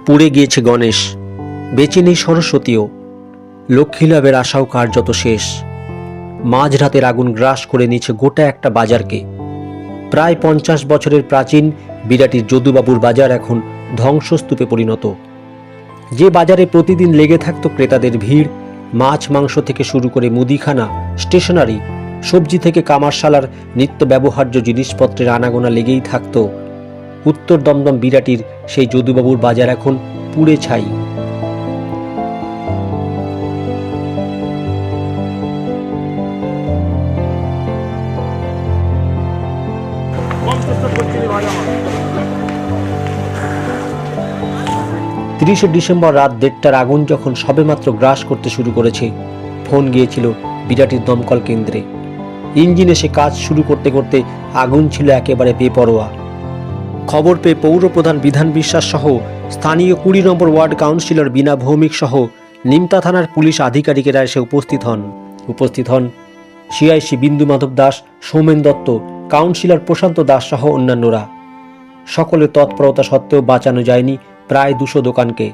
পুড়ে গিয়েছে গণেশ, বেঁচে নেই সরস্বতীও। লক্ষ্মী লাভের আশাও কার্যত শেষ। মাঝরাতের আগুন গ্রাস করে নিয়েছে গোটা একটা বাজারকে। প্রায় 50 বছরের প্রাচীন বিরাটির যদুবাবুর বাজার এখন ধ্বংসস্তূপে পরিণত। যে বাজারে প্রতিদিন লেগে থাকত ক্রেতাদের ভিড়, মাছ মাংস থেকে শুরু করে মুদিখানা, স্টেশনারি, সবজি থেকে কামারশালার নিত্য ব্যবহার্য জিনিসপত্রের আনাগোনা লেগেই থাকত, উত্তর দমদম বিরাটির সেই যদুবাবুর বাজার এখন পুড়ে ছাই। ডিসেম্বর রাত 1:30টার আগুন যখন সবেমাত্র গ্রাস করতে শুরু করেছে, ফোন গিয়েছিল বিরাটির দমকল কেন্দ্রে। ইঞ্জিন এসে কাজ শুরু করতে করতে আগুন ছিল একেবারে বেপরোয়া। খবর পেয়ে পৌরপ্রধান বিধান বিশ্বাস সহ স্থানীয় 20 নম্বর ওয়ার্ড কাউন্সিলর বিনা ভৌমিক সহ নিমতা থানার পুলিশ আধিকারিকেরা এসে উপস্থিত হন সিআইসি বিন্দু মাধব দাস, সৌমেন দত্ত, কাউন্সিলর প্রশান্ত দাস সহ অন্যান্যরা। সকলের তৎপরতা সত্ত্বেও বাঁচানো যায়নি প্রায় 200 দোকানকে।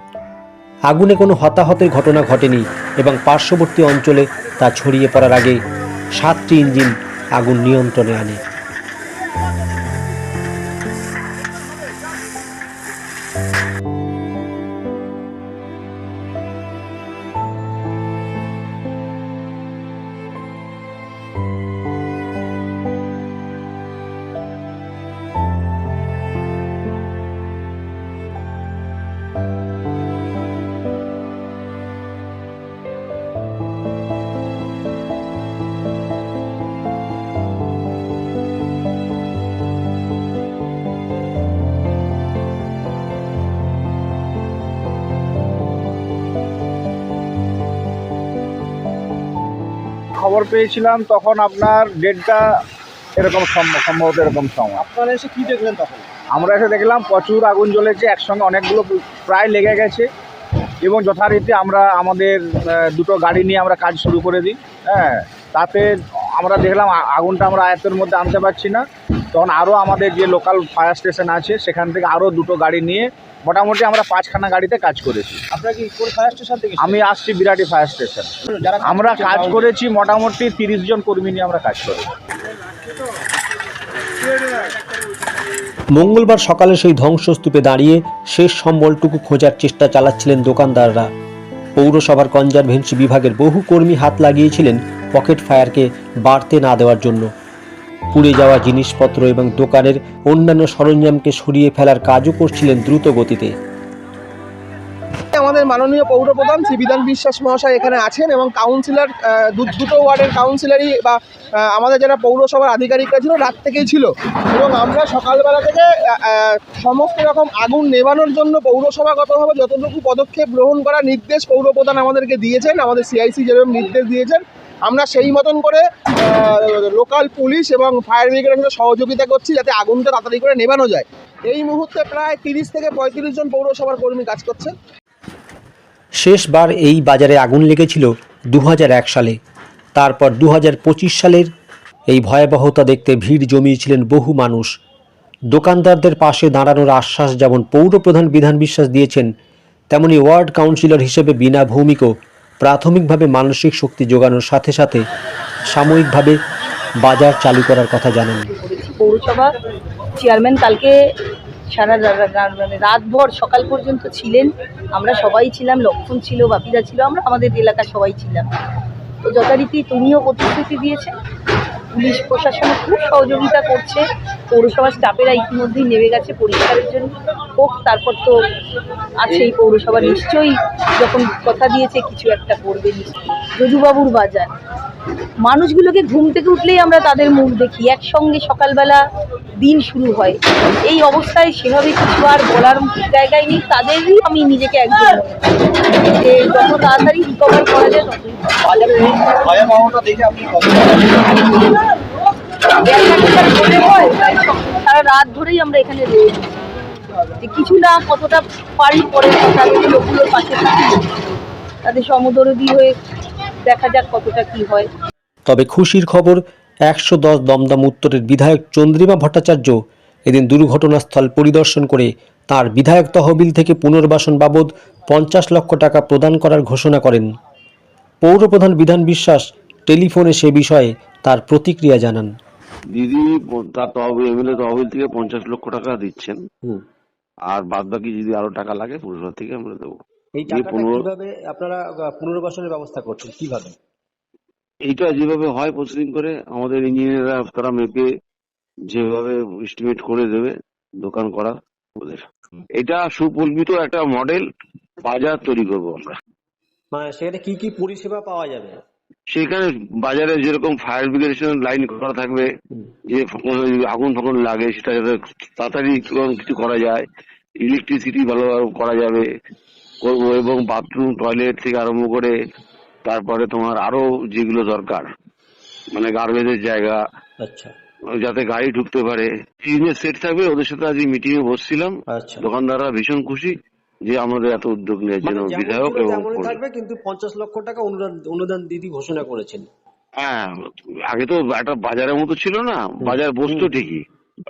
আগুনে কোনো হতাহতের ঘটনা ঘটেনি এবং পার্শ্ববর্তী অঞ্চলে তা ছড়িয়ে পড়ার আগে 7টি ইঞ্জিন আগুন নিয়ন্ত্রণে আনে। খবর পেয়েছিলাম তখন আপনার 1:30টা এরকম সম্ভবত এরকম সময়। আপনারা এসে কি দেখলেন তখন? আমরা এসে দেখলাম প্রচুর আগুন জ্বলেছে, একসঙ্গে অনেকগুলো প্রায় লেগে গেছে এবং যথারীতি আমরা আমাদের 2টো গাড়ি নিয়ে আমরা কাজ শুরু করে দিই। হ্যাঁ, তাতে আমরা দেখলাম আগুনটা আমরা আয়ত্তের মধ্যে আনতে পারছি না। তখন আরও আমাদের যে লোকাল ফায়ার স্টেশন আছে সেখান থেকে আরও 2টো গাড়ি নিয়ে মোটামুটি আমরা 5খানা গাড়িতে কাজ করেছি। আপনারা কি কোন ফায়ার স্টেশন থেকে? আমি আসছি বিরাটি ফায়ার স্টেশন। আমরা কাজ করেছি মোটামুটি 30 জন কর্মী নিয়ে আমরা কাজ করেছি। মঙ্গলবার সকালে সেই ধ্বংসস্তূপে দাঁড়িয়ে শেষ সম্বলটুকু খোঁজার চেষ্টা চালাচ্ছিলেন দোকানদাররা। পৌরসভার কনজারভেন্সি বিভাগের বহু কর্মী হাত লাগিয়েছিলেন পকেট ফায়ারকে বাড়তে না দেওয়ার জন্য। পুড়ে যাওয়া জিনিসপত্র এবং দোকানের অন্যান্য সরঞ্জামকে সরিয়ে ফেলার কাজও করছিলেন দ্রুত গতিতে। আমাদের মাননীয় পৌরপ্রধান শ্রী বিধান বিশ্বাস মহাশয় এখানে আছেন এবং কাউন্সিলর 2টো ওয়ার্ডের কাউন্সিলরই বা আমাদের যারা পৌরসভার আধিকারিকরা ছিল রাত থেকেই ছিল এবং আমরা সকালবেলা থেকে সমস্ত রকম আগুন নেভানোর জন্য পৌরসভাগতভাবে যতটুকু পদক্ষেপ গ্রহণ করার নির্দেশ পৌরপ্রধান আমাদেরকে দিয়েছেন, আমাদের সিআইসি যেরকম নির্দেশ দিয়েছেন আমরা সেই মতন করে লোকাল পুলিশ এবং ফায়ার ব্রিগেডের সাথে সহযোগিতা করছি যাতে আগুনটা তাড়াতাড়ি করে নেভানো যায়। এই মুহূর্তে প্রায় 30 থেকে 35 জন পৌরসভার কর্মী কাজ করছে। শেষবার এই বাজারে আগুন লেগেছিল 2001 সালে। তারপর 2025 সালের এই ভয়াবহতা দেখতে ভিড় জমিয়েছিলেন বহু মানুষ। দোকানদারদের পাশে দাঁড়ানোর আশ্বাস যেমন পৌরপ্রধান বিধান বিশ্বাস দিয়েছেন, তেমনি ওয়ার্ড কাউন্সিলর হিসেবে বিনা ভৌমিকও প্রাথমিকভাবে মানসিক শক্তি যোগানোর সাথে সাথে সাময়িকভাবে বাজার চালু করার কথা জানান। পৌরসভা চেয়ারম্যান কালকে সারা রাতভর সকাল পর্যন্ত ছিলেন, আমরা সবাই ছিলাম, লক্ষণ ছিল, বাপিদা ছিল, আমরা আমাদের এলাকার সবাই ছিলাম। তো যথারীতি তুমিও প্রতিশ্রুতি দিয়েছে, পুলিশ প্রশাসন খুব সহযোগিতা করছে, পৌরসভার স্টাফেরা ইতিমধ্যেই নেমে গেছে পরিষ্কারের জন্য। হোক, তারপর তো আছেই পৌরসভা নিশ্চয়ই যখন কথা দিয়েছে কিছু একটা করবে নিশ্চয়ই। যদুবাবুর বাজার, মানুষগুলোকে ঘুম থেকে উঠলেই আমরা তাদের মুখ দেখি, একসঙ্গে সকালবেলা দিন শুরু হয়। এই অবস্থায় সেভাবে কিছু আর বলার জায়গায় নেই, তাদেরই আমি নিজেকে একজন যে যত তাড়াতাড়ি রিকভার করা যায় ততই। সারা রাত ধরেই আমরা এখানে রয়েছি, যে কিছু না কতটা পারি পরে তাদের লোকগুলোর পাশে থাকি, তাদের সমদরদি হয়ে দেখা যাক কতটা কি হয়। তবে খুশির খবর, 110 দমদম উত্তরের বিধায়ক চন্দ্রিমা ভট্টাচার্য এদিন দুর্ঘটনাস্থল পরিদর্শন করে তার বিধায়ক তহবিল থেকে পুনর্বাসন বাবদ 50 লক্ষ টাকা প্রদান করার ঘোষণা করেন। পৌরপ্রধান বিধান বিশ্বাস টেলিফোনে সে বিষয়ে তার প্রতিক্রিয়া জানান। দিদি তার তহবিল এমএলএ তহবিল থেকে 50 লক্ষ টাকা দিচ্ছেন, আর বাদ বাকি যদি আরো টাকা লাগে পুরসভা থেকে আমরা দেবো। এই টাকাটা কিভাবে আপনারা পুনর্বাসনের ব্যবস্থা করছেন, কিভাবে? এইটা যেভাবে হয় প্রসেসিং করে আমাদের ইঞ্জিনিয়াররা তারা মেপে যেভাবে এস্টিমেট করে দেবে দোকান করা ওদের। এটা সুপরিচিত একটা মডেল বাজার তৈরি করবো আমরা। মানে সেখানে কি কি পরিষেবা পাওয়া যাবে? সেখানে বাজারে যেরকম ফায়ার ব্রিগেড লাইন করা থাকবে, যে আগুন ফাগুন লাগে সেটা যাতে তাড়াতাড়ি কিছু করা যায়, ইলেকট্রিসিটি ভালোভাবে করা যাবে করবো, এবং বাথরুম টয়লেট থেকে আরম্ভ করে তারপরে তোমার আরো যেগুলো দরকার মানে গার্বেজের জায়গা, আচ্ছা, যাতে গাড়ি ঢুকতে পারে বিজনেস সেট থাকবে। ওদের সাথে আজ মিটিং এ বসছিলাম, আচ্ছা। দোকানদাররা ভীষণ খুশি যে আমাদের এত উদ্যোগ নেওয়ার জন্য বিধায়ক এবং থাকবে, কিন্তু 50 লক্ষ টাকা অনুদান দিদি ঘোষণা করেছেন। হ্যাঁ, আগে তো একটা বাজারের মতো ছিল না, বাজার বসতো ঠিকই,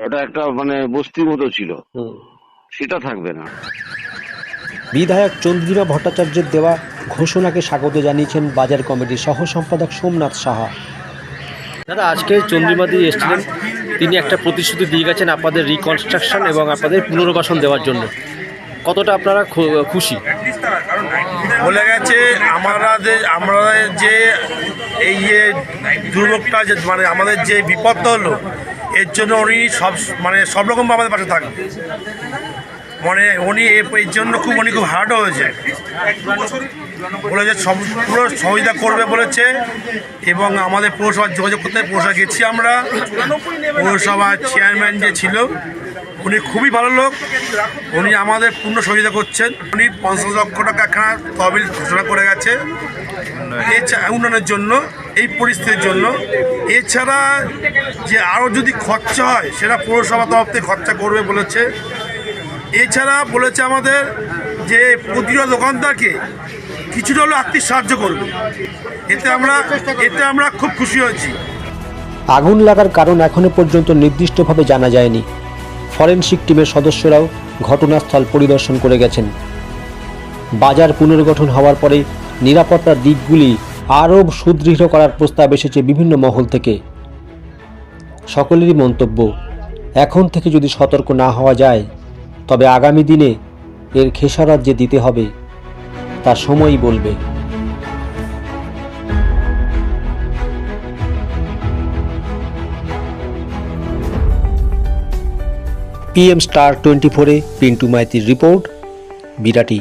ওটা একটা মানে বস্তির মতো ছিল, সেটা থাকবে না। বিধায়ক চন্দ্রিমা ভট্টাচার্যের দেওয়া ঘোষণাকে স্বাগত জানিয়েছেন বাজার কমিটির সহ সম্পাদক সোমনাথ সাহা। দাদা, আজকে চন্দ্রিমাদি এসেছিলেন, তিনি একটা প্রতিশ্রুতি দিয়ে গেছেন আপনাদের রিকনস্ট্রাকশন এবং আপনাদের পুনর্বাসন দেওয়ার জন্য। কতটা আপনারা খুশি? বলে গেছে আমরা যে এই যে দুর্ভোগটা যে মানে আমাদের যে বিপদটা হলো এর জন্য উনি সব রকম আমাদের পাশে থাকবে। মানে উনি এর জন্য উনি খুব হার্ডও হয়েছে, বলেছে পুরো সহযোগিতা করবে বলেছে। এবং আমাদের পৌরসভার যোগাযোগ করতে পৌরসভা গেছি আমরা, পৌরসভার চেয়ারম্যান যে ছিল উনি খুবই ভালো লোক, উনি আমাদের পূর্ণ সহযোগিতা করছেন। উনি 50 লক্ষ টাকা একখানা তহবিল ঘোষণা করে গেছে উন্নয়নের জন্য, এই পরিস্থিতির জন্য। এছাড়া যে আরও যদি খরচা হয় সেটা পৌরসভা তরফ থেকে খরচা করবে বলেছে। এছাড়া বলেছে আমাদের যে প্রতিটা দোকানদারকে কিছুটা হলেও আর্থিক সাহায্য করবে। এতে আমরা খুব খুশি হয়েছি। আগুন লাগার কারণ এখনো পর্যন্ত নির্দিষ্টভাবে জানা যায়নি। ফরেনসিক টিমের সদস্যরাও ঘটনাস্থল পরিদর্শন করে গেছেন। বাজার পুনর্গঠন হওয়ার পরে নিরাপত্তার দিকগুলি আরও সুদৃঢ় করার প্রস্তাব এসেছে বিভিন্ন মহল থেকে। সকলেরই মন্তব্য, এখন থেকে যদি সতর্ক না হওয়া যায় তবে আগামী দিনে এর খেসারত যে দিতে হবে তা সময়ই বলবে। PM Star 24-এ পিন্টু মাইতির রিপোর্ট, বিরাটি।